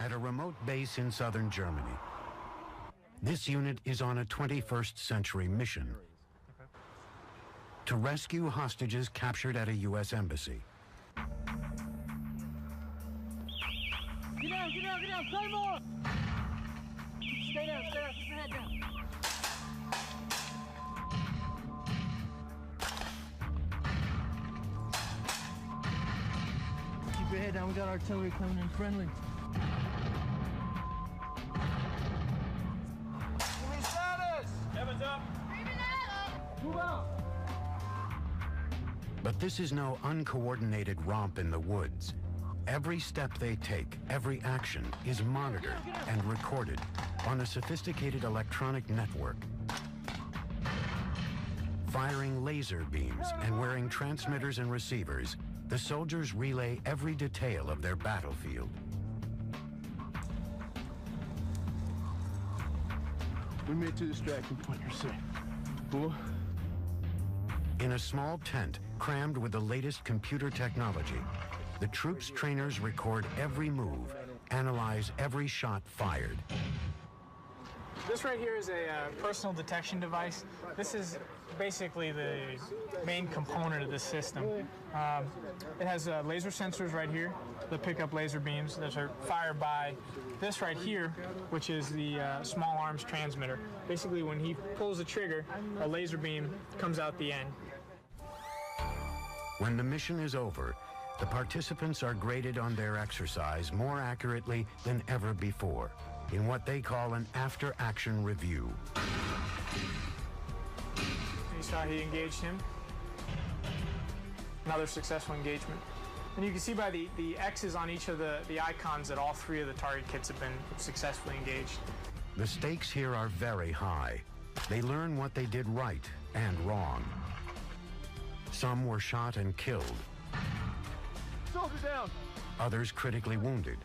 at a remote base in southern Germany. This unit is on a 21st century mission to rescue hostages captured at a U.S. embassy. Get down, get down, get down, play more! Stay down, keep your head down. Keep your head down, we got artillery coming in friendly. Heavens up! Move out! But this is no uncoordinated romp in the woods. Every step they take, every action is monitored and recorded on a sophisticated electronic network. Firing laser beams and wearing transmitters and receivers, the soldiers relay every detail of their battlefield. We made to the distraction point, you're safe. Cool. In a small tent crammed with the latest computer technology, the troops' trainers record every move, analyze every shot fired. This right here is a personal detection device. This is basically the main component of this system. It has laser sensors right here that pick up laser beams that are fired by this right here, which is the small arms transmitter. Basically, when he pulls the trigger, a laser beam comes out the end. When the mission is over, the participants are graded on their exercise more accurately than ever before in what they call an after-action review. You saw he engaged him. Another successful engagement. And you can see by the X's on each of the icons that all three of the target kits have been successfully engaged. The stakes here are very high. They learn what they did right and wrong. Some were shot and killed. Soldier down! Others critically wounded.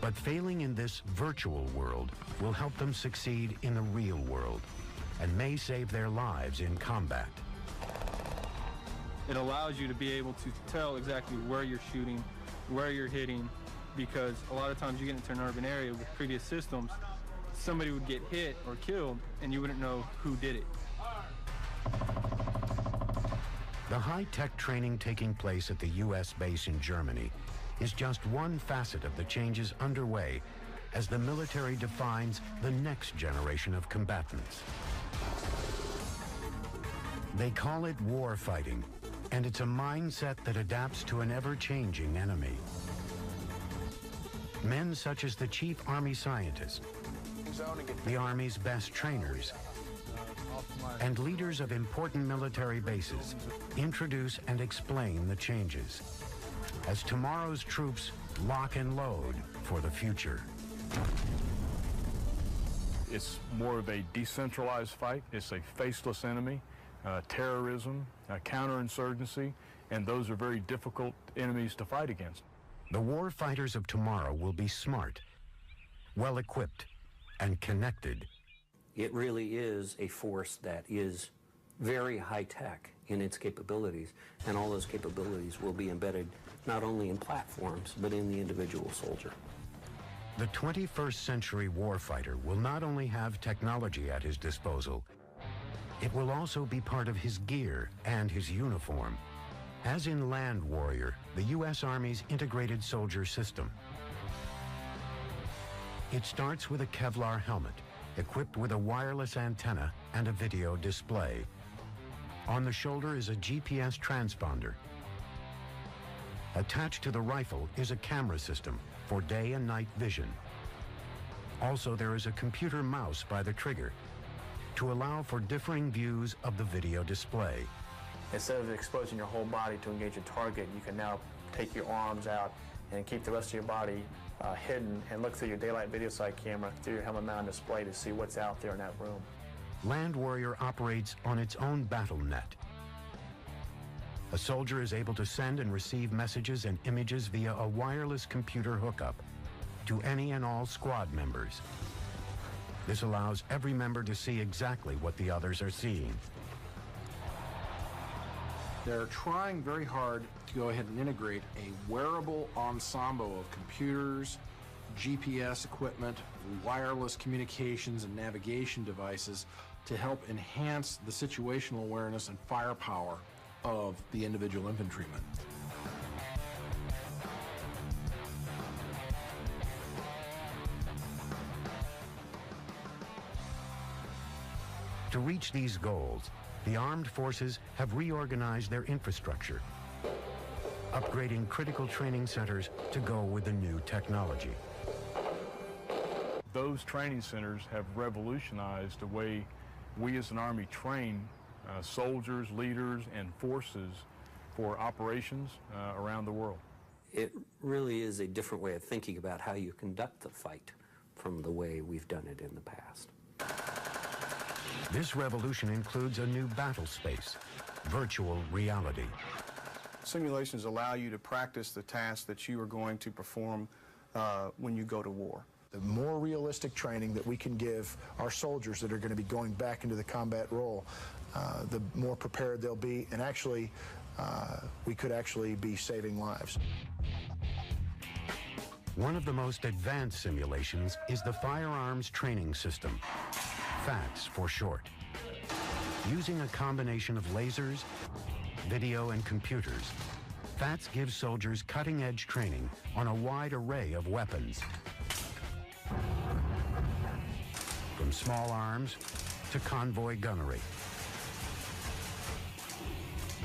But failing in this virtual world will help them succeed in the real world and may save their lives in combat. It allows you to be able to tell exactly where you're shooting, where you're hitting, because a lot of times you get into an urban area with previous systems, somebody would get hit or killed and you wouldn't know who did it. The high-tech training taking place at the U.S. base in Germany is just one facet of the changes underway as the military defines the next generation of combatants. They call it war fighting, and it's a mindset that adapts to an ever-changing enemy. Men such as the chief army scientist, the Army's best trainers, and leaders of important military bases introduce and explain the changes as tomorrow's troops lock and load for the future. It's more of a decentralized fight. It's a faceless enemy, terrorism, counterinsurgency, and those are very difficult enemies to fight against. The war fighters of tomorrow will be smart, well-equipped, and connected. It really is a force that is very high-tech in its capabilities, and all those capabilities will be embedded not only in platforms, but in the individual soldier. The 21st century warfighter will not only have technology at his disposal, it will also be part of his gear and his uniform, as in Land Warrior, the U.S. Army's integrated soldier system. It starts with a Kevlar helmet, equipped with a wireless antenna and a video display. On the shoulder is a GPS transponder. Attached to the rifle is a camera system for day and night vision. Also, there is a computer mouse by the trigger to allow for differing views of the video display. Instead of exposing your whole body to engage a target, you can now take your arms out and keep the rest of your body hidden and look through your daylight video sight camera through your helmet mount display to see what's out there in that room. Land Warrior operates on its own battle net. A soldier is able to send and receive messages and images via a wireless computer hookup to any and all squad members. This allows every member to see exactly what the others are seeing. They're trying very hard to go ahead and integrate a wearable ensemble of computers, GPS equipment, wireless communications, and navigation devices to help enhance the situational awareness and firepower of the individual infantryman. To reach these goals, the armed forces have reorganized their infrastructure, upgrading critical training centers to go with the new technology. Those training centers have revolutionized the way we as an Army train soldiers, leaders, and forces for operations around the world. It really is a different way of thinking about how you conduct the fight from the way we've done it in the past. This revolution includes a new battle space, virtual reality. Simulations allow you to practice the tasks that you are going to perform when you go to war. The more realistic training that we can give our soldiers that are going to be going back into the combat role, the more prepared they'll be, and actually, we could actually be saving lives. One of the most advanced simulations is the Firearms Training System, FATS for short. Using a combination of lasers, video, and computers, FATS gives soldiers cutting-edge training on a wide array of weapons, from small arms to convoy gunnery.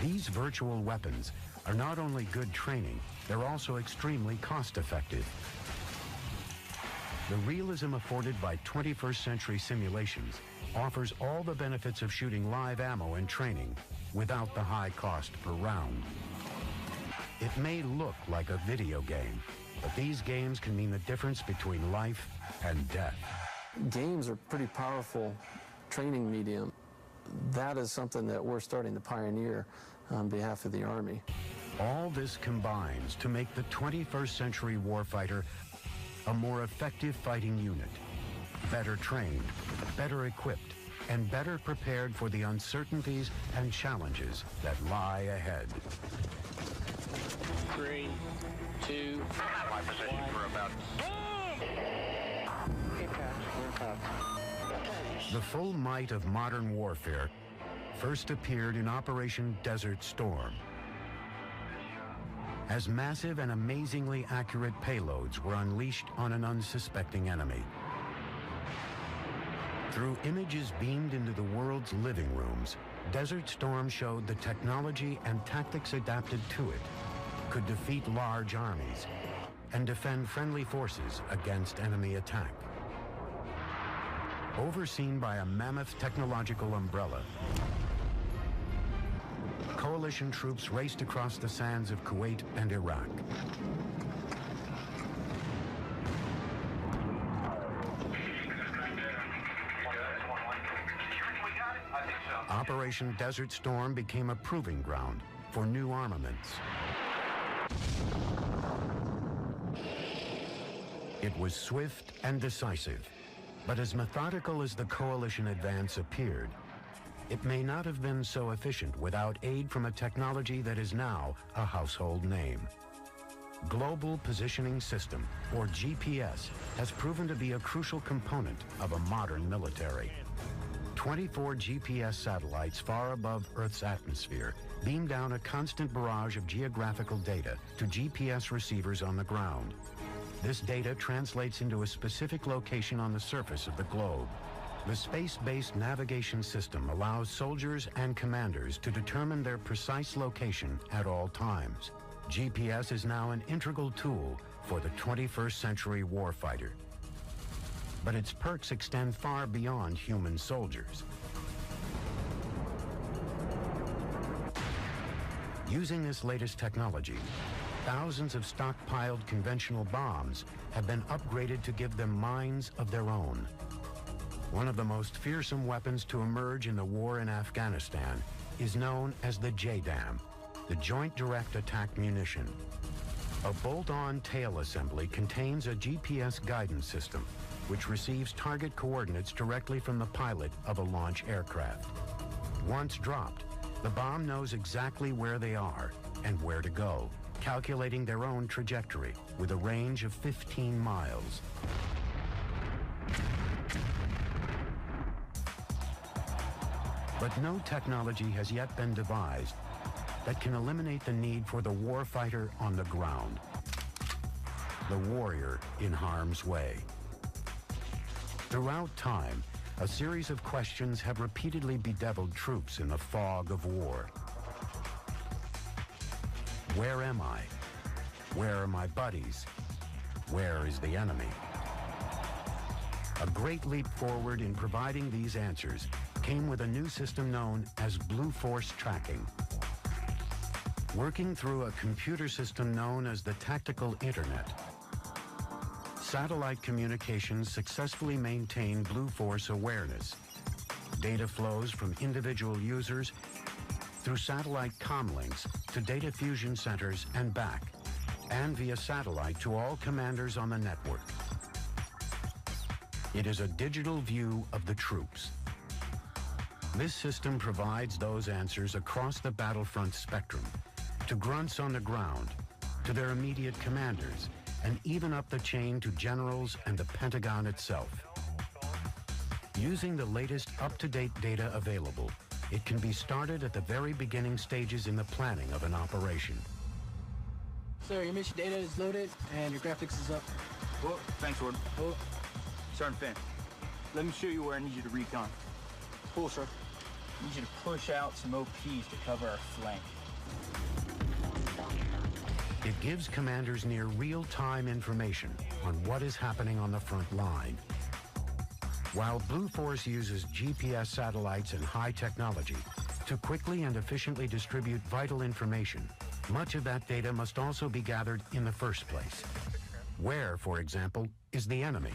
These virtual weapons are not only good training, they're also extremely cost-effective. The realism afforded by 21st century simulations offers all the benefits of shooting live ammo in training without the high cost per round. It may look like a video game, but these games can mean the difference between life and death. Games are pretty powerful training medium. That is something that we're starting to pioneer on behalf of the Army. All this combines to make the 21st century warfighter a more effective fighting unit, better trained, better equipped, and better prepared for the uncertainties and challenges that lie ahead. 3, 2, My position for about... The full might of modern warfare first appeared in Operation Desert Storm, as massive and amazingly accurate payloads were unleashed on an unsuspecting enemy. Through images beamed into the world's living rooms, Desert Storm showed the technology and tactics adapted to it could defeat large armies and defend friendly forces against enemy attack. Overseen by a mammoth technological umbrella, coalition troops raced across the sands of Kuwait and Iraq. Operation Desert Storm became a proving ground for new armaments. It was swift and decisive, but as methodical as the coalition advance appeared, it may not have been so efficient without aid from a technology that is now a household name. Global Positioning System, or GPS, has proven to be a crucial component of a modern military. 24 GPS satellites far above Earth's atmosphere beam down a constant barrage of geographical data to GPS receivers on the ground. This data translates into a specific location on the surface of the globe. The space-based navigation system allows soldiers and commanders to determine their precise location at all times. GPS is now an integral tool for the 21st century warfighter. But its perks extend far beyond human soldiers. Using this latest technology, thousands of stockpiled conventional bombs have been upgraded to give them minds of their own. One of the most fearsome weapons to emerge in the war in Afghanistan is known as the JDAM, the Joint Direct Attack Munition. A bolt-on tail assembly contains a GPS guidance system, which receives target coordinates directly from the pilot of a launch aircraft. Once dropped, The bomb knows exactly where they are and where to go, calculating their own trajectory with a range of 15 miles. But no technology has yet been devised that can eliminate the need for the warfighter on the ground, the warrior in harm's way. Throughout time, a series of questions have repeatedly bedeviled troops in the fog of war. Where am I? Where are my buddies? Where is the enemy? A great leap forward in providing these answers came with a new system known as Blue Force Tracking. Working through a computer system known as the Tactical Internet, satellite communications successfully maintain Blue Force awareness. Data flows from individual users through satellite comlinks to data fusion centers and back, and via satellite to all commanders on the network. It is a digital view of the troops. This system provides those answers across the battlefront spectrum, to grunts on the ground, to their immediate commanders, and even up the chain to generals and the Pentagon itself. Using the latest up-to-date data available, it can be started at the very beginning stages in the planning of an operation. Sir, your mission data is loaded and your graphics is up. Oh, thanks, Warden. Oh. Sergeant Finn, let me show you where I need you to recon. Cool, sir. I need you to push out some OPs to cover our flank. It gives commanders near real-time information on what is happening on the front line. While Blue Force uses GPS satellites and high technology to quickly and efficiently distribute vital information, much of that data must also be gathered in the first place. Where, for example, is the enemy?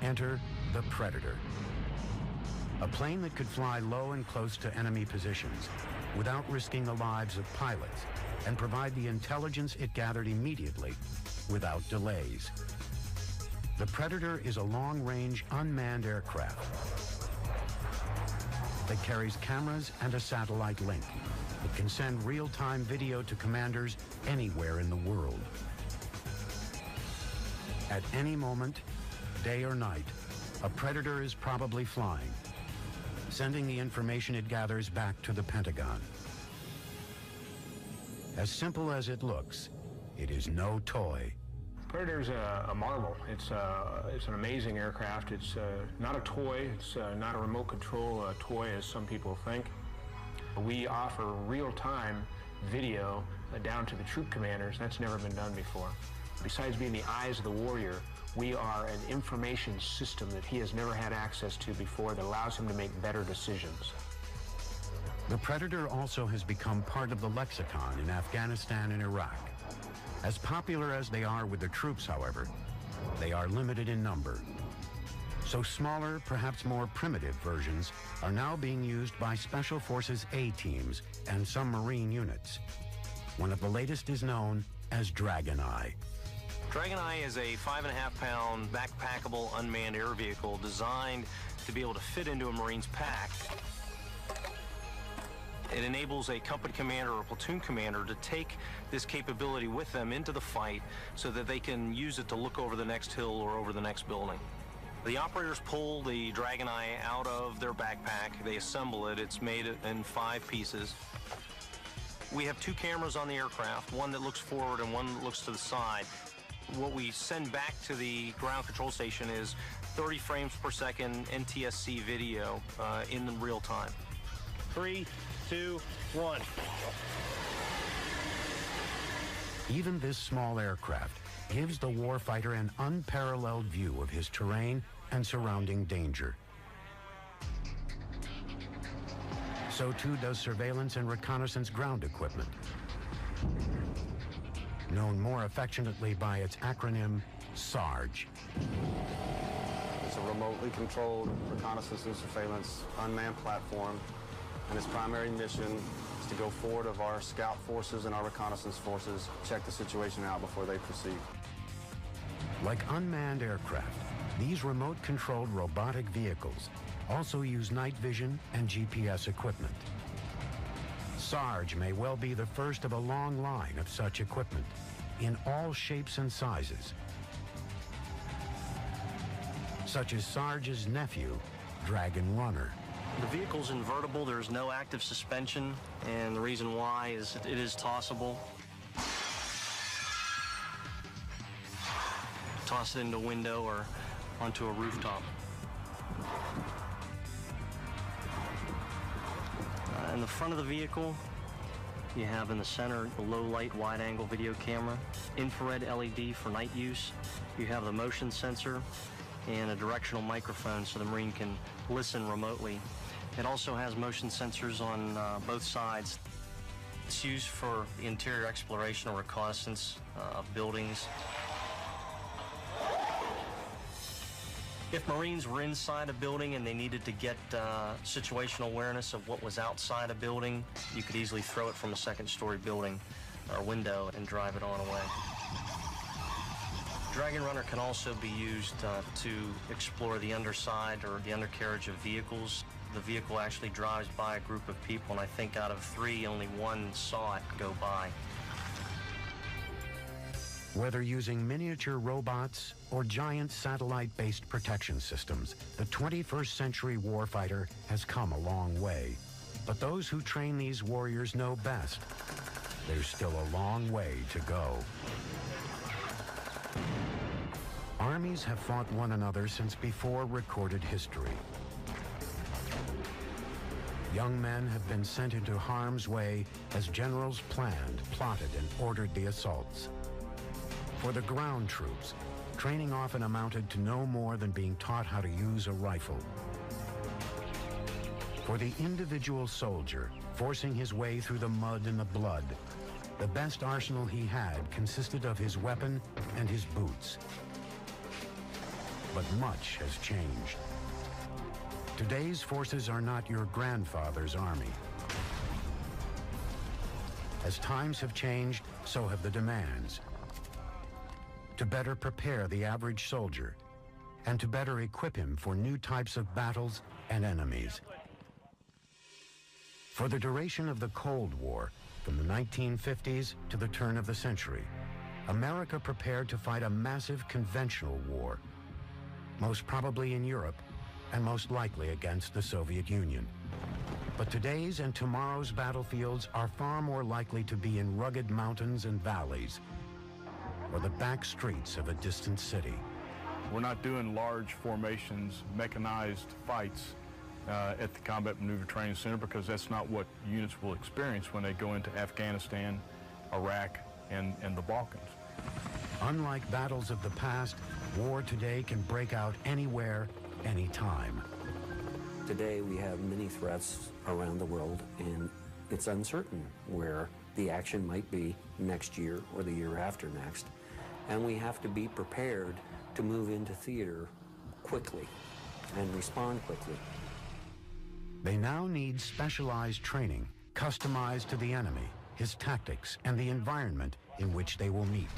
Enter the Predator. A plane that could fly low and close to enemy positions without risking the lives of pilots and provide the intelligence it gathered immediately without delays. The Predator is a long-range unmanned aircraft that carries cameras and a satellite link. It can send real-time video to commanders anywhere in the world. At any moment, day or night, a Predator is probably flying, sending the information it gathers back to the Pentagon. As simple as it looks, it is no toy. Predator's a marvel. It's an amazing aircraft. It's not a toy. It's not a remote control toy, as some people think. We offer real-time video down to the troop commanders. That's never been done before. Besides being the eyes of the warrior, we are an information system that he has never had access to before that allows him to make better decisions. The Predator also has become part of the lexicon in Afghanistan and Iraq. As popular as they are with the troops, however, they are limited in number. So smaller, perhaps more primitive versions are now being used by Special Forces A-teams and some Marine units. One of the latest is known as Dragon Eye. Dragon Eye is a 5.5-pound backpackable unmanned air vehicle designed to be able to fit into a Marine's pack. It enables a company commander or platoon commander to take this capability with them into the fight so that they can use it to look over the next hill or over the next building. The operators pull the Dragon Eye out of their backpack. They assemble it. It's made in 5 pieces. We have 2 cameras on the aircraft, one that looks forward and one that looks to the side. What we send back to the ground control station is 30 frames per second NTSC video in real time. 3, 2, 1. Even this small aircraft gives the warfighter an unparalleled view of his terrain and surrounding danger. So too does surveillance and reconnaissance ground equipment, known more affectionately by its acronym, SARG. It's a remotely controlled reconnaissance and surveillance unmanned platform, and its primary mission is to go forward of our scout forces and our reconnaissance forces, check the situation out before they proceed. Like unmanned aircraft, these remote-controlled robotic vehicles also use night vision and GPS equipment. Sarge may well be the first of a long line of such equipment in all shapes and sizes, such as Sarge's nephew, Dragon Runner. The vehicle's invertible, there's no active suspension, and the reason why is it is tossable. Toss it into a window or onto a rooftop. In the front of the vehicle, you have in the center the low-light wide-angle video camera, infrared LED for night use. You have the motion sensor and a directional microphone so the Marine can listen remotely. It also has motion sensors on both sides. It's used for interior exploration or reconnaissance of buildings. If Marines were inside a building and they needed to get situational awareness of what was outside a building, you could easily throw it from a second-story building or window and drive it on away. Dragon Runner can also be used to explore the underside or the undercarriage of vehicles. The vehicle actually drives by a group of people, and I think out of 3, only 1 saw it go by. Whether using miniature robots or giant satellite-based protection systems, the 21st century warfighter has come a long way. But those who train these warriors know best. There's still a long way to go. Armies have fought one another since before recorded history. Young men have been sent into harm's way as generals planned, plotted, and ordered the assaults. For the ground troops, training often amounted to no more than being taught how to use a rifle. For the individual soldier, forcing his way through the mud and the blood, the best arsenal he had consisted of his weapon and his boots. But much has changed. Today's forces are not your grandfather's army. As times have changed, so have the demands. To better prepare the average soldier and to better equip him for new types of battles and enemies. For the duration of the Cold War, from the 1950s to the turn of the century, America prepared to fight a massive conventional war, most probably in Europe and most likely against the Soviet Union. But today's and tomorrow's battlefields are far more likely to be in rugged mountains and valleys, or the back streets of a distant city. We're not doing large formations, mechanized fights at the Combat Maneuver Training Center because that's not what units will experience when they go into Afghanistan, Iraq, and the Balkans. Unlike battles of the past, war today can break out anywhere, anytime. Today we have many threats around the world, and it's uncertain where the action might be next year or the year after next. And we have to be prepared to move into theater quickly and respond quickly. They now need specialized training, customized to the enemy, his tactics, and the environment in which they will meet.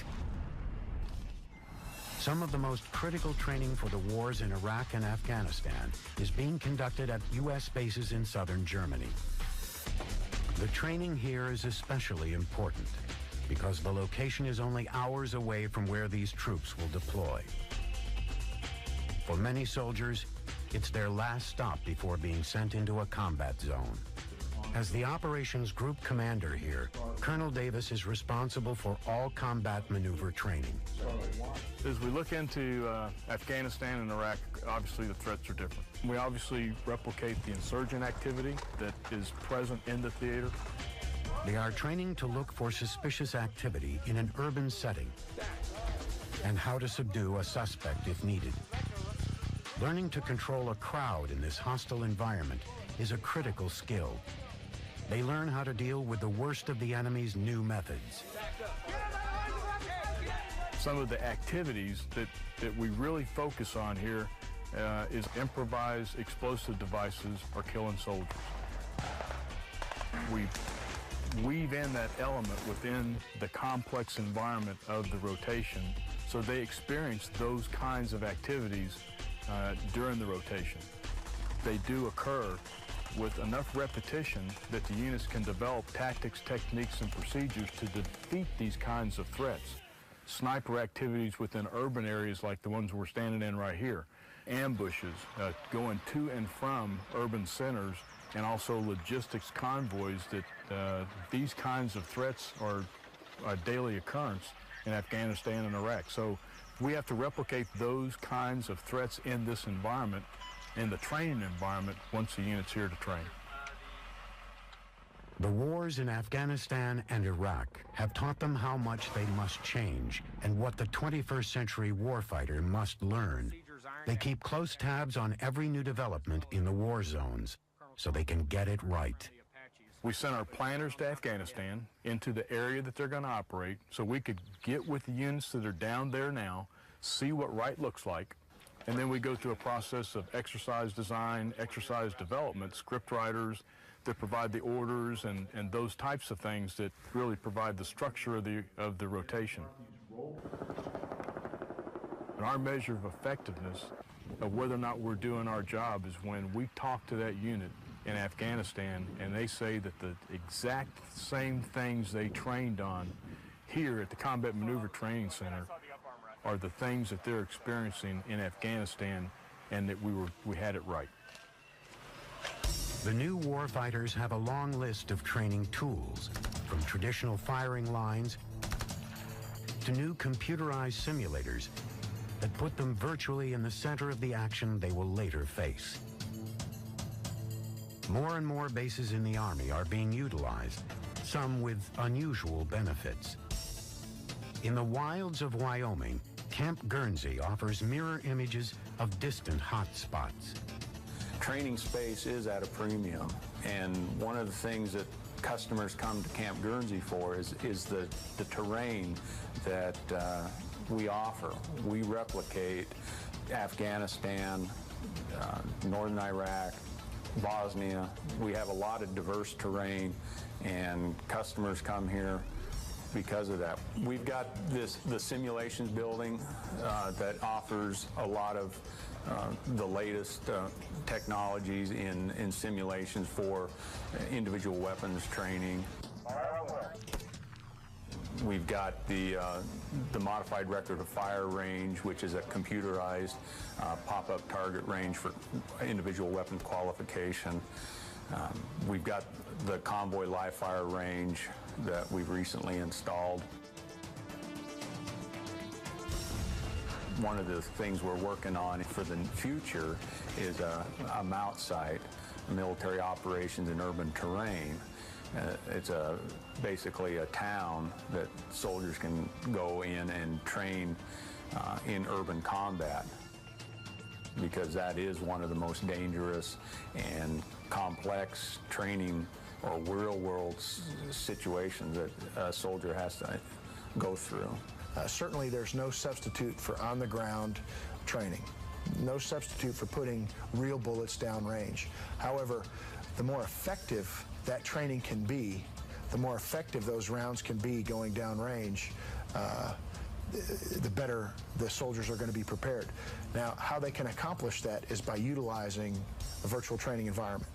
Some of the most critical training for the wars in Iraq and Afghanistan is being conducted at U.S. bases in southern Germany. The training here is especially important because the location is only hours away from where these troops will deploy. For many soldiers, it's their last stop before being sent into a combat zone. As the operations group commander here, Colonel Davis is responsible for all combat maneuver training. As we look into Afghanistan and Iraq, obviously the threats are different. We obviously replicate the insurgent activity that is present in the theater. They are training to look for suspicious activity in an urban setting and how to subdue a suspect if needed. Learning to control a crowd in this hostile environment is a critical skill. They learn how to deal with the worst of the enemy's new methods. Some of the activities that we really focus on here is improvised explosive devices or killing soldiers. We weave in that element within the complex environment of the rotation so they experience those kinds of activities during the rotation. they do occur with enough repetition that the units can develop tactics, techniques, and procedures to defeat these kinds of threats. Sniper activities within urban areas like the ones we're standing in right here, ambushes, going to and from urban centers, and also logistics convoys, that these kinds of threats are a daily occurrence in Afghanistan and Iraq. So we have to replicate those kinds of threats in this environment, in the training environment, once the unit's here to train. The wars in Afghanistan and Iraq have taught them how much they must change and what the 21st century warfighter must learn. They keep close tabs on every new development in the war zones so they can get it right. We sent our planners to Afghanistan into the area that they're going to operate so we could get with the units that are down there now, see what right looks like, and then we go through a process of exercise design, exercise development, script writers that provide the orders and those types of things that really provide the structure of the rotation. And our measure of effectiveness of whether or not we're doing our job is when we talk to that unit in Afghanistan and they say that the exact same things they trained on here at the Combat Maneuver Training Center are the things that they're experiencing in Afghanistan, and that we had it right. The new warfighters have a long list of training tools, from traditional firing lines to new computerized simulators that put them virtually in the center of the action they will later face. More and more bases in the Army are being utilized, some with unusual benefits. In the wilds of Wyoming, Camp Guernsey offers mirror images of distant hot spots. Training space is at a premium, and one of the things that customers come to Camp Guernsey for is the terrain that we offer. We replicate Afghanistan, northern Iraq, Bosnia. We have a lot of diverse terrain, and customers come here because of that. We've got the simulations building that offers a lot of the latest technologies in simulations for individual weapons training. We've got the modified record of fire range, which is a computerized pop-up target range for individual weapon qualification. We've got the convoy live fire range that we've recently installed. One of the things we're working on for the future is a MOUT site, military operations in urban terrain. It's basically a town that soldiers can go in and train in urban combat, because that is one of the most dangerous and complex training or real-world situations that a soldier has to go through. Certainly there's no substitute for on-the-ground training, no substitute for putting real bullets downrange. However, the more effective that training can be, the more effective those rounds can be going downrange, the better the soldiers are going to be prepared. Now, how they can accomplish that is by utilizing a virtual training environment.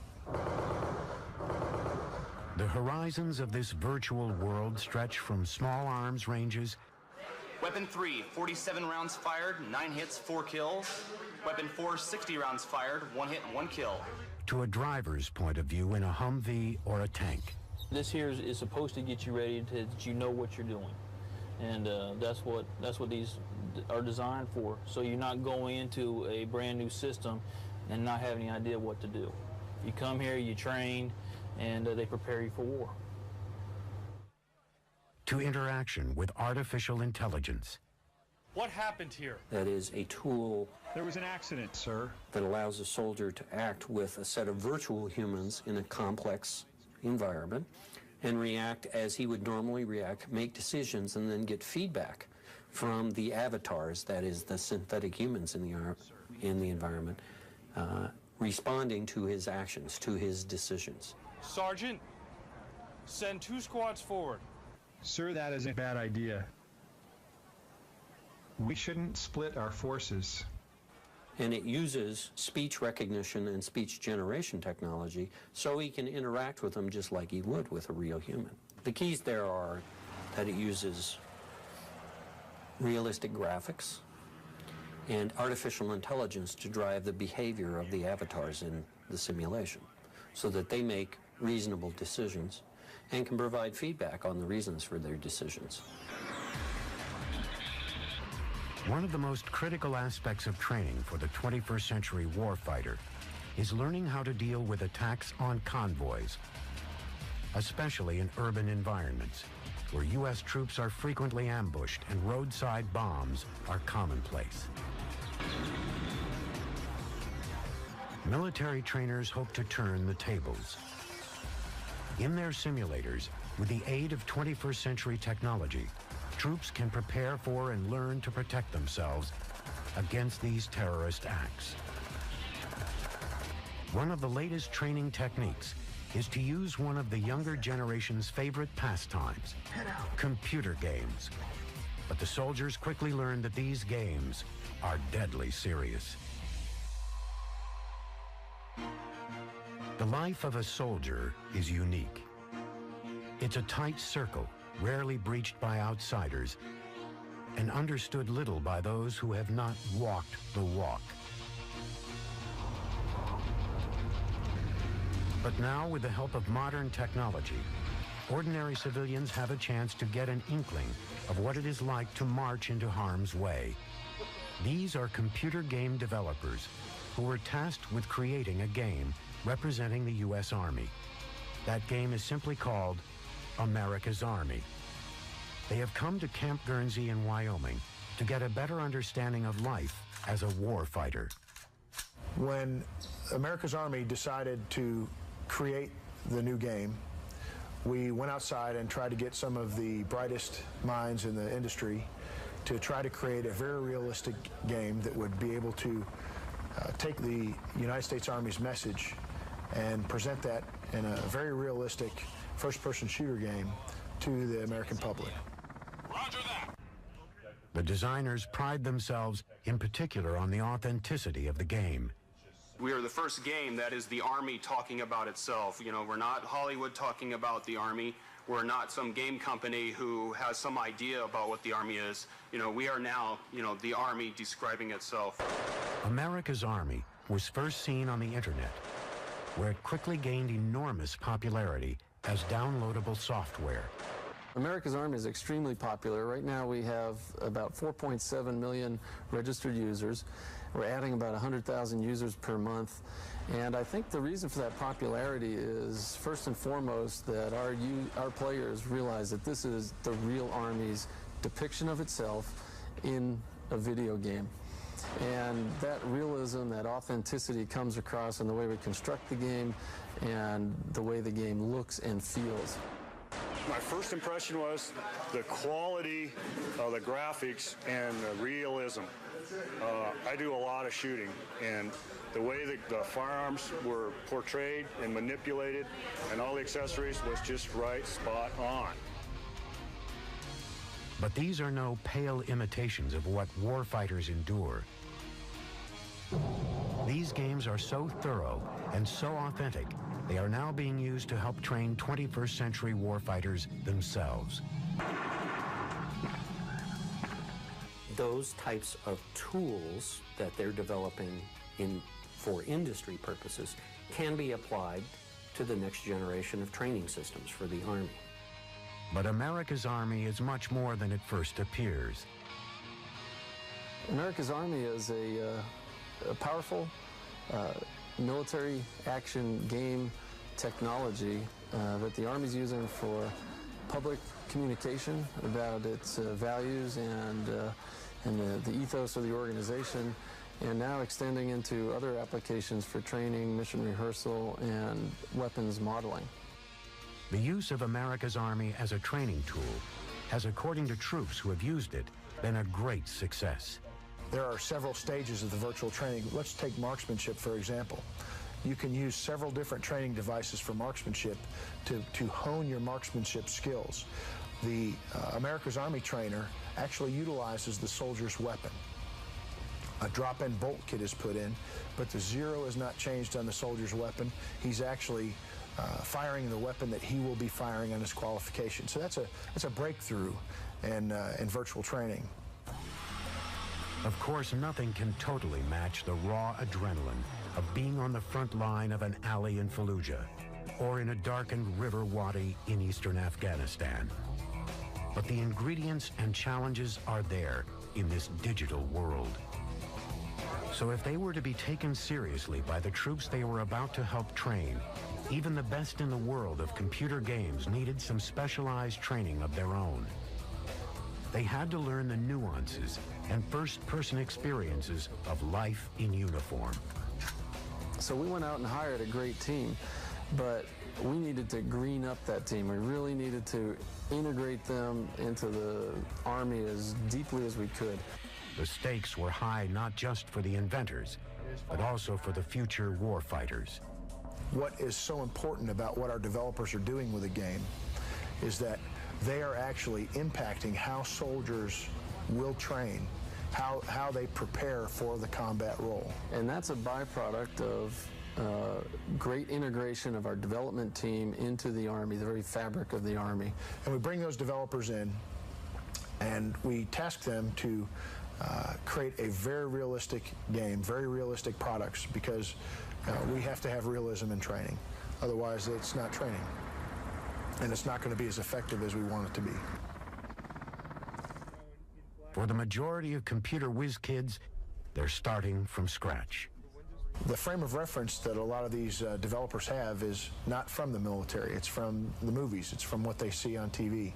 The horizons of this virtual world stretch from small arms ranges. Weapon 3, 47 rounds fired, 9 hits, 4 kills. Weapon 4, 60 rounds fired, 1 hit, 1 kill. To a driver's point of view in a Humvee or a tank. This here is supposed to get you ready that you know what you're doing. And that's what these are designed for. So you're not going into a brand new system and not having any idea what to do. You come here, you train, and they prepare you for war. To interaction with artificial intelligence. What happened here? That is a tool. There was an accident, sir. That allows a soldier to act with a set of virtual humans in a complex environment and react as he would normally react, make decisions, and then get feedback from the avatars, that is the synthetic humans in the environment, responding to his actions, to his decisions. Sergeant, send 2 squads forward. Sir, that is a bad idea. We shouldn't split our forces. And it uses speech recognition and speech generation technology so he can interact with them just like he would with a real human. The keys there are that it uses realistic graphics and artificial intelligence to drive the behavior of the avatars in the simulation so that they make reasonable decisions and can provide feedback on the reasons for their decisions. One of the most critical aspects of training for the 21st century warfighter is learning how to deal with attacks on convoys, especially in urban environments where U.S. troops are frequently ambushed and roadside bombs are commonplace. Military trainers hope to turn the tables. In their simulators, with the aid of 21st century technology, troops can prepare for and learn to protect themselves against these terrorist acts. One of the latest training techniques is to use one of the younger generation's favorite pastimes, computer games. But the soldiers quickly learn that these games are deadly serious. The life of a soldier is unique. It's a tight circle, rarely breached by outsiders, and understood little by those who have not walked the walk. But now, with the help of modern technology, ordinary civilians have a chance to get an inkling of what it is like to march into harm's way. These are computer game developers who were tasked with creating a game representing the U.S. Army. That game is simply called America's Army. They have come to Camp Guernsey in Wyoming to get a better understanding of life as a war fighter. When America's Army decided to create the new game, we went outside and tried to get some of the brightest minds in the industry to try to create a very realistic game that would be able to take the United States Army's message and present that in a very realistic first-person shooter game to the American public. Roger that. The designers pride themselves in particular on the authenticity of the game. We are the first game that is the Army talking about itself. You know, we're not Hollywood talking about the Army. We're not some game company who has some idea about what the Army is. You know, we are now, the Army describing itself. America's Army was first seen on the internet, where it quickly gained enormous popularity as downloadable software. America's Army is extremely popular. Right now we have about 4.7 million registered users. We're adding about 100,000 users per month. And I think the reason for that popularity is, first and foremost, that our players realize that this is the real Army's depiction of itself in a video game. And that realism, that authenticity comes across in the way we construct the game and the way the game looks and feels. My first impression was the quality of the graphics and the realism. I do a lot of shooting, and the way that the firearms were portrayed and manipulated and all the accessories was just right, spot on. But these are no pale imitations of what warfighters endure. These games are so thorough and so authentic, they are now being used to help train 21st century warfighters themselves. Those types of tools that they're developing for industry purposes can be applied to the next generation of training systems for the Army. But America's Army is much more than it first appears. America's Army is a powerful military action game technology that the Army's using for public communication about its values and the ethos of the organization, and now extending into other applications for training, mission rehearsal, and weapons modeling. The use of America's Army as a training tool has, according to troops who have used it, been a great success. There are several stages of the virtual training. Let's take marksmanship, for example. You can use several different training devices for marksmanship to hone your marksmanship skills. The America's Army trainer actually utilizes the soldier's weapon. A drop-in bolt kit is put in, but the zero is not changed on the soldier's weapon. He's actually firing the weapon that he will be firing on his qualification. So that's a breakthrough in virtual training. Of course, nothing can totally match the raw adrenaline of being on the front line of an alley in Fallujah or in a darkened river wadi in eastern Afghanistan. But the ingredients and challenges are there in this digital world. So if they were to be taken seriously by the troops they were about to help train, even the best in the world of computer games needed some specialized training of their own. They had to learn the nuances and first-person experiences of life in uniform. So we went out and hired a great team, but we needed to green up that team. We really needed to integrate them into the Army as deeply as we could. The stakes were high not just for the inventors, but also for the future warfighters. What is so important about what our developers are doing with the game is that they are actually impacting how soldiers will train, how they prepare for the combat role. And that's a byproduct of great integration of our development team into the Army, the very fabric of the Army. And we bring those developers in, and we task them to create a very realistic game, very realistic products, because we have to have realism in training. Otherwise, it's not training. And it's not going to be as effective as we want it to be. For the majority of computer whiz kids, they're starting from scratch. The frame of reference that a lot of these developers have is not from the military. It's from the movies. It's from what they see on TV.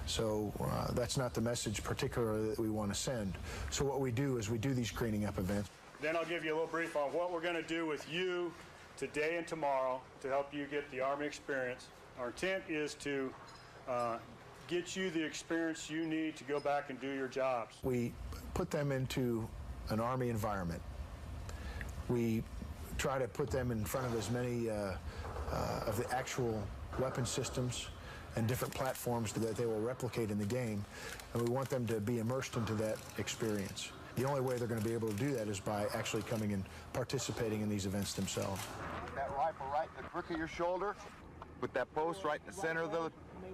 So that's not the message particularly that we want to send. So what we do is we do these greening up events. Then I'll give you a little brief on what we're going to do with you today and tomorrow to help you get the Army experience. Our intent is to get you the experience you need to go back and do your jobs. We put them into an Army environment. We try to put them in front of as many of the actual weapon systems and different platforms that they will replicate in the game, and we want them to be immersed into that experience. The only way they're going to be able to do that is by actually coming and participating in these events themselves. That rifle right in the crook of your shoulder. Put that post right in the center of the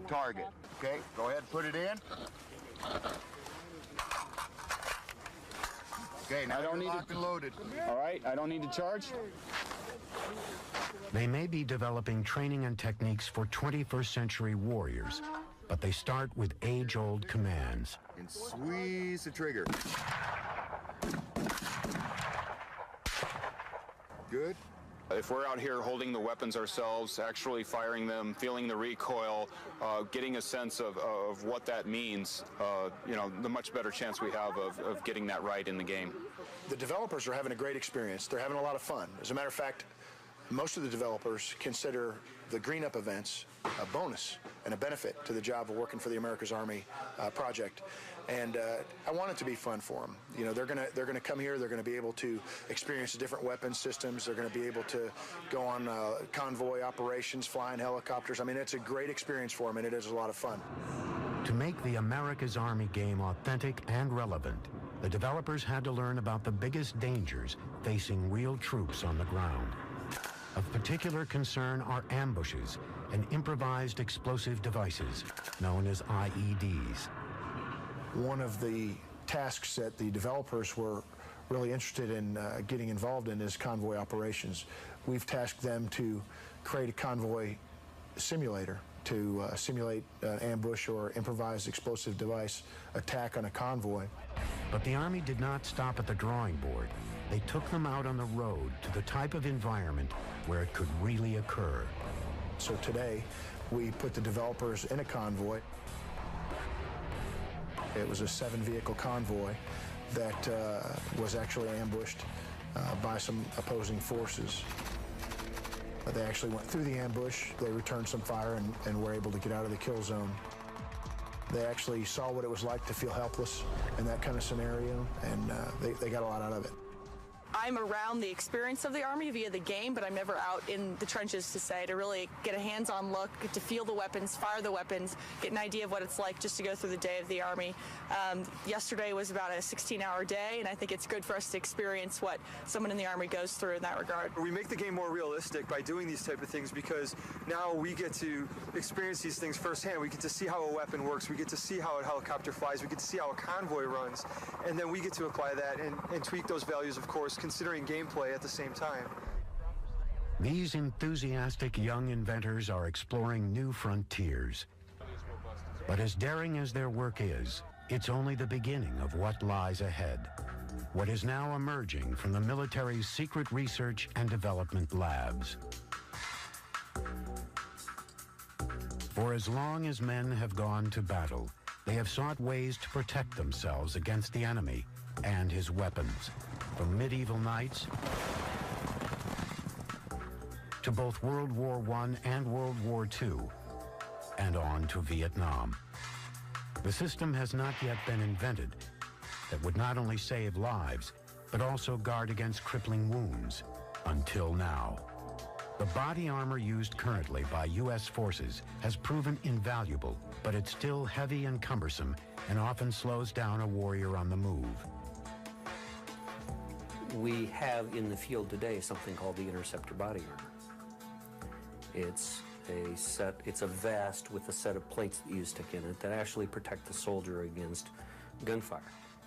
target. Okay, go ahead and put it in. Okay, now I don't need to loaded. All right, I don't need to charge. They may be developing training and techniques for 21st century warriors, but they start with age-old commands. And squeeze the trigger. Good. If we're out here holding the weapons ourselves, actually firing them, feeling the recoil, getting a sense of what that means, you know, the much better chance we have of getting that right in the game. The developers are having a great experience. They're having a lot of fun. As a matter of fact, most of the developers consider the green up events a bonus and a benefit to the job of working for the America's Army project. And I want it to be fun for them. You know, they're gonna come here. They're gonna be able to experience different weapon systems. They're gonna be able to go on convoy operations, flying helicopters. I mean, it's a great experience for them, and it is a lot of fun. To make the America's Army game authentic and relevant, the developers had to learn about the biggest dangers facing real troops on the ground. Of particular concern are ambushes and improvised explosive devices, known as IEDs. One of the tasks that the developers were really interested in getting involved in is convoy operations. We've tasked them to create a convoy simulator to simulate an ambush or improvised explosive device attack on a convoy. But the Army did not stop at the drawing board. They took them out on the road to the type of environment where it could really occur. So today, we put the developers in a convoy. It was a 7-vehicle convoy that was actually ambushed by some opposing forces. They actually went through the ambush, they returned some fire, and were able to get out of the kill zone. They actually saw what it was like to feel helpless in that kind of scenario, and they got a lot out of it. I'm around the experience of the Army via the game, but I'm never out in the trenches to really get a hands-on look, get to feel the weapons, fire the weapons, get an idea of what it's like just to go through the day of the Army. Yesterday was about a 16-hour day, and I think it's good for us to experience what someone in the Army goes through in that regard. We make the game more realistic by doing these type of things because now we get to experience these things firsthand. We get to see how a weapon works. We get to see how a helicopter flies. We get to see how a convoy runs. And then we get to apply that and tweak those values, of course, considering gameplay at the same time. These enthusiastic young inventors are exploring new frontiers. But as daring as their work is, it's only the beginning of what lies ahead. What is now emerging from the military's secret research and development labs. For as long as men have gone to battle, they have sought ways to protect themselves against the enemy and his weapons, from medieval knights to both World War I and World War II, and on to Vietnam. The system has not yet been invented that would not only save lives, but also guard against crippling wounds, until now. The body armor used currently by U.S. forces has proven invaluable, but it's still heavy and cumbersome and often slows down a warrior on the move. We have in the field today something called the interceptor body armor. It's a vest with a set of plates that you stick in it that actually protect the soldier against gunfire.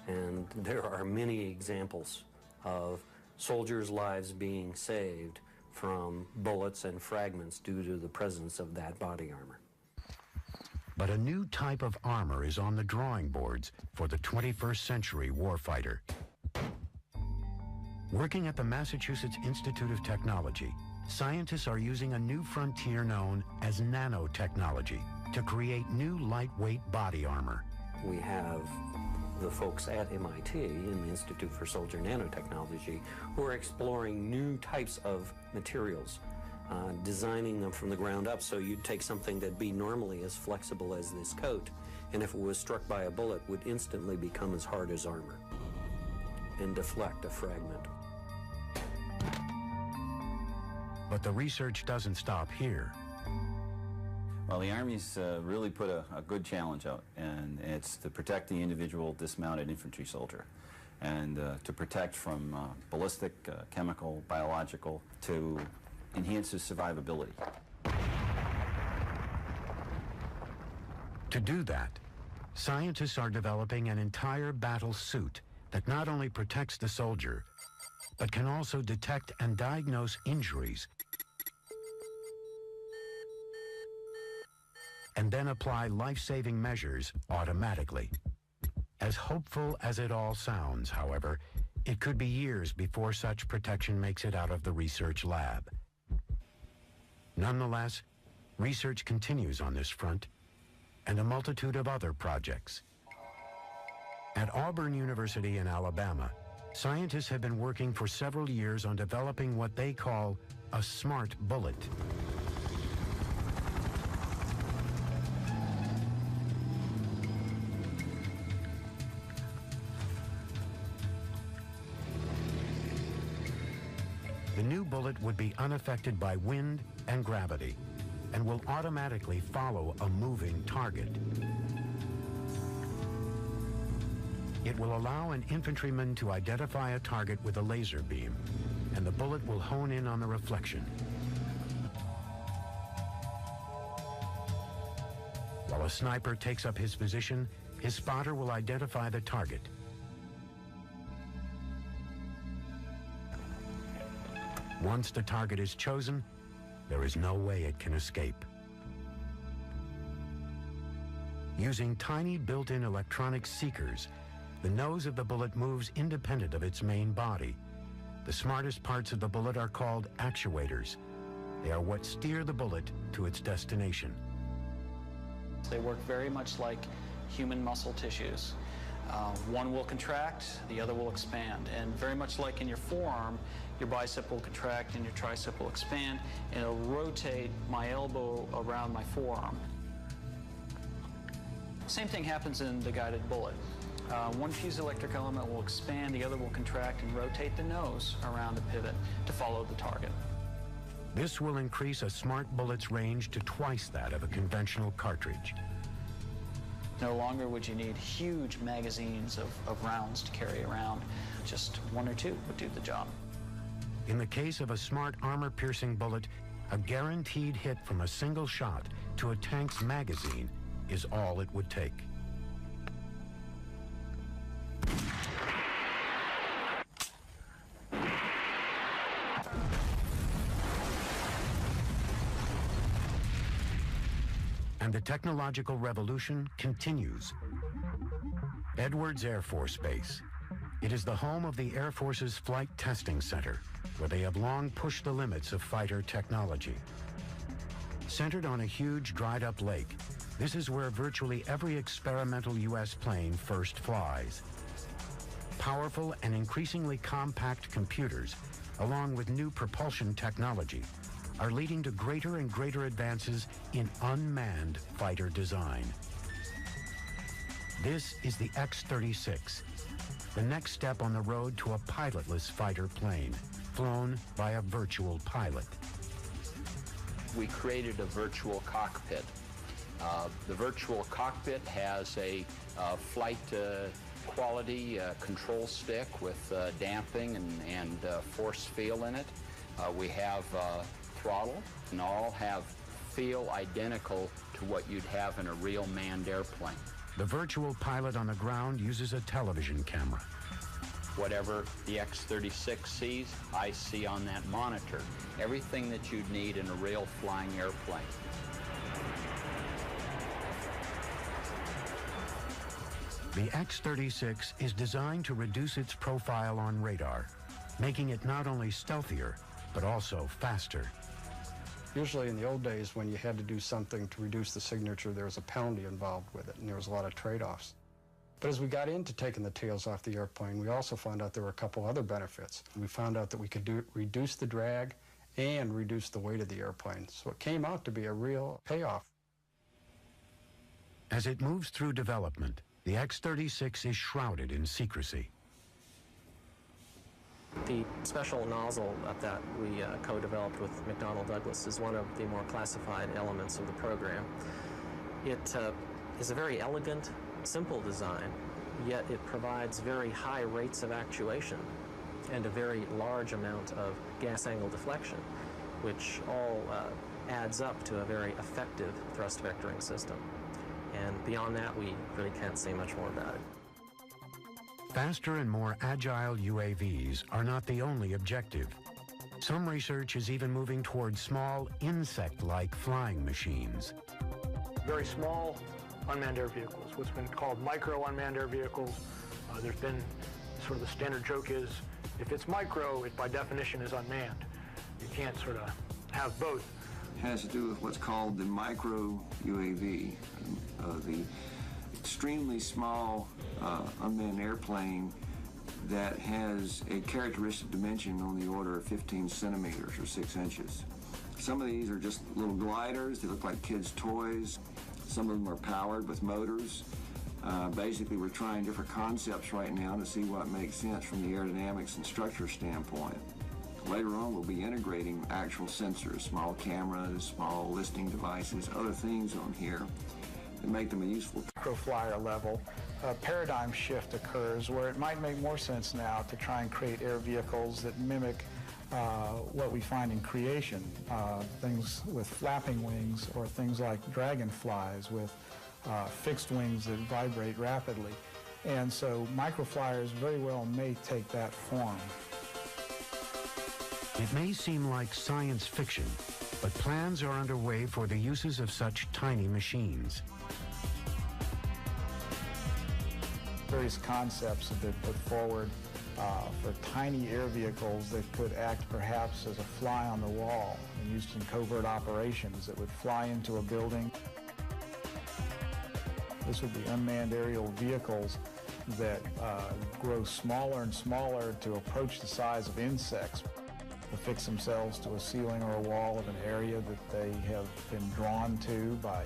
And there are many examples of soldiers' lives being saved from bullets and fragments due to the presence of that body armor. But a new type of armor is on the drawing boards for the 21st century warfighter. Working at the Massachusetts Institute of Technology, scientists are using a new frontier known as nanotechnology to create new lightweight body armor. We have the folks at MIT in the Institute for Soldier Nanotechnology who are exploring new types of materials, designing them from the ground up. So you'd take something that'd be normally as flexible as this coat, and if it was struck by a bullet, would instantly become as hard as armor and deflect a fragment. But the research doesn't stop here. Well, the Army's really put a good challenge out, and it's to protect the individual dismounted infantry soldier, and to protect from ballistic, chemical, biological, to enhance his survivability. To do that, scientists are developing an entire battle suit that not only protects the soldier, but can also detect and diagnose injuries and then apply life-saving measures automatically. As hopeful as it all sounds, however, it could be years before such protection makes it out of the research lab. Nonetheless, research continues on this front, and a multitude of other projects. At Auburn University in Alabama, scientists have been working for several years on developing what they call a smart bullet. The new bullet would be unaffected by wind and gravity and will automatically follow a moving target. It will allow an infantryman to identify a target with a laser beam, and the bullet will hone in on the reflection. While a sniper takes up his position, his spotter will identify the target. Once the target is chosen, there is no way it can escape. Using tiny built-in electronic seekers, the nose of the bullet moves independent of its main body. The smartest parts of the bullet are called actuators. They are what steer the bullet to its destination. They work very much like human muscle tissues. One will contract, the other will expand. And very much like in your forearm, your bicep will contract and your tricep will expand, and it'll rotate my elbow around my forearm. Same thing happens in the guided bullet. One fused electric element will expand, the other will contract and rotate the nose around the pivot to follow the target. This will increase a smart bullet's range to twice that of a conventional cartridge. No longer would you need huge magazines of rounds to carry around. Just one or two would do the job. In the case of a smart armor-piercing bullet, a guaranteed hit from a single shot to a tank's magazine is all it would take. And the technological revolution continues. Edwards Air Force Base. It is the home of the Air Force's Flight Testing Center, where they have long pushed the limits of fighter technology. Centered on a huge dried-up lake, this is where virtually every experimental U.S. plane first flies. Powerful and increasingly compact computers, along with new propulsion technology, are leading to greater and greater advances in unmanned fighter design. This is the X-36, the next step on the road to a pilotless fighter plane, flown by a virtual pilot. We created a virtual cockpit. The virtual cockpit has a flight quality control stick with damping and force feel in it. We have throttle, and all feel identical to what you'd have in a real manned airplane. The virtual pilot on the ground uses a television camera. Whatever the X-36 sees, I see on that monitor. Everything that you'd need in a real flying airplane. The X-36 is designed to reduce its profile on radar, making it not only stealthier, but also faster. Usually in the old days, when you had to do something to reduce the signature, there was a penalty involved with it, and there was a lot of trade-offs. But as we got into taking the tails off the airplane, we also found out there were a couple other benefits. We found out that we could reduce the drag and reduce the weight of the airplane. So it came out to be a real payoff. As it moves through development, the X-36 is shrouded in secrecy. The special nozzle that we co-developed with McDonnell Douglas is one of the more classified elements of the program. It is a very elegant, simple design, yet it provides very high rates of actuation and a very large amount of gas angle deflection, which all adds up to a very effective thrust vectoring system. And beyond that, we really can't say much more about it. Faster and more agile UAVs are not the only objective. Some research is even moving towards small insect-like flying machines. Very small unmanned air vehicles, what's been called micro unmanned air vehicles. There's been sort of the standard joke is, if it's micro, it by definition is unmanned. You can't sort of have both. It has to do with what's called the micro UAV, the extremely small unmanned airplane that has a characteristic dimension on the order of 15 centimeters or 6 inches. Some of these are just little gliders. They look like kids' toys. Some of them are powered with motors. Basically, we're trying different concepts right now to see what makes sense from the aerodynamics and structure standpoint. Later on, we'll be integrating actual sensors, small cameras, small listening devices, other things on here that make them a useful. Microflyer level, a paradigm shift occurs where it might make more sense now to try and create air vehicles that mimic what we find in creation, things with flapping wings or things like dragonflies with fixed wings that vibrate rapidly. And so microflyers very well may take that form. It may seem like science fiction, but plans are underway for the uses of such tiny machines. Various concepts have been put forward for tiny air vehicles that could act perhaps as a fly on the wall and used in covert operations that would fly into a building. This would be unmanned aerial vehicles that grow smaller and smaller to approach the size of insects, affix themselves to a ceiling or a wall of an area that they have been drawn to by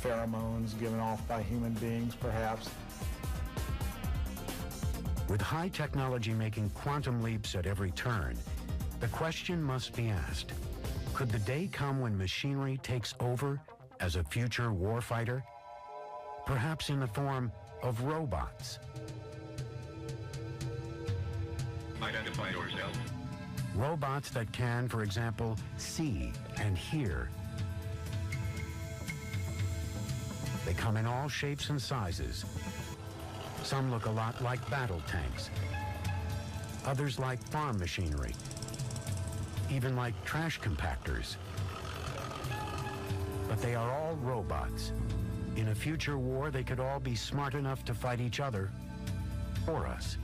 pheromones given off by human beings, perhaps. With high technology making quantum leaps at every turn, the question must be asked, could the day come when machinery takes over as a future warfighter? Perhaps in the form of robots. Identify yourself. Robots that can, for example, see and hear. They come in all shapes and sizes. Some look a lot like battle tanks. Others like farm machinery. Even like trash compactors. But they are all robots. In a future war, they could all be smart enough to fight each other for us.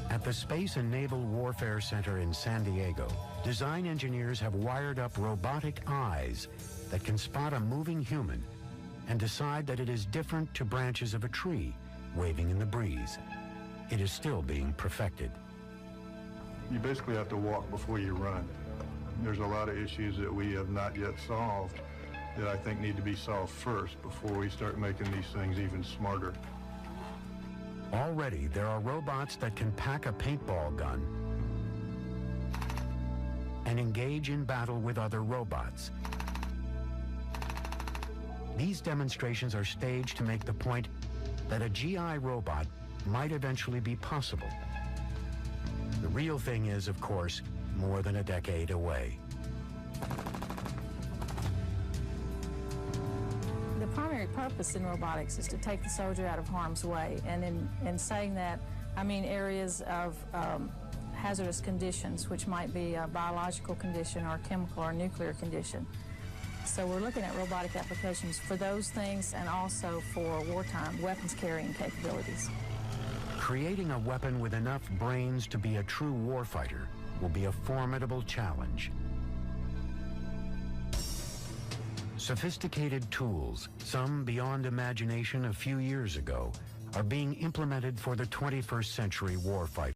At the Space and Naval Warfare Center in San Diego, design engineers have wired up robotic eyes that can spot a moving human and decide that it is different to branches of a tree waving in the breeze. It is still being perfected. You basically have to walk before you run. There's a lot of issues that we have not yet solved that I think need to be solved first before we start making these things even smarter. Already, there are robots that can pack a paintball gun and engage in battle with other robots. These demonstrations are staged to make the point that a GI robot might eventually be possible. The real thing is, of course, more than a decade away. The primary purpose in robotics is to take the soldier out of harm's way. And in saying that, I mean areas of hazardous conditions, which might be a biological condition or a chemical or nuclear condition. So we're looking at robotic applications for those things and also for wartime weapons carrying capabilities. Creating a weapon with enough brains to be a true warfighter will be a formidable challenge. Sophisticated tools, some beyond imagination a few years ago, are being implemented for the 21st century warfighter.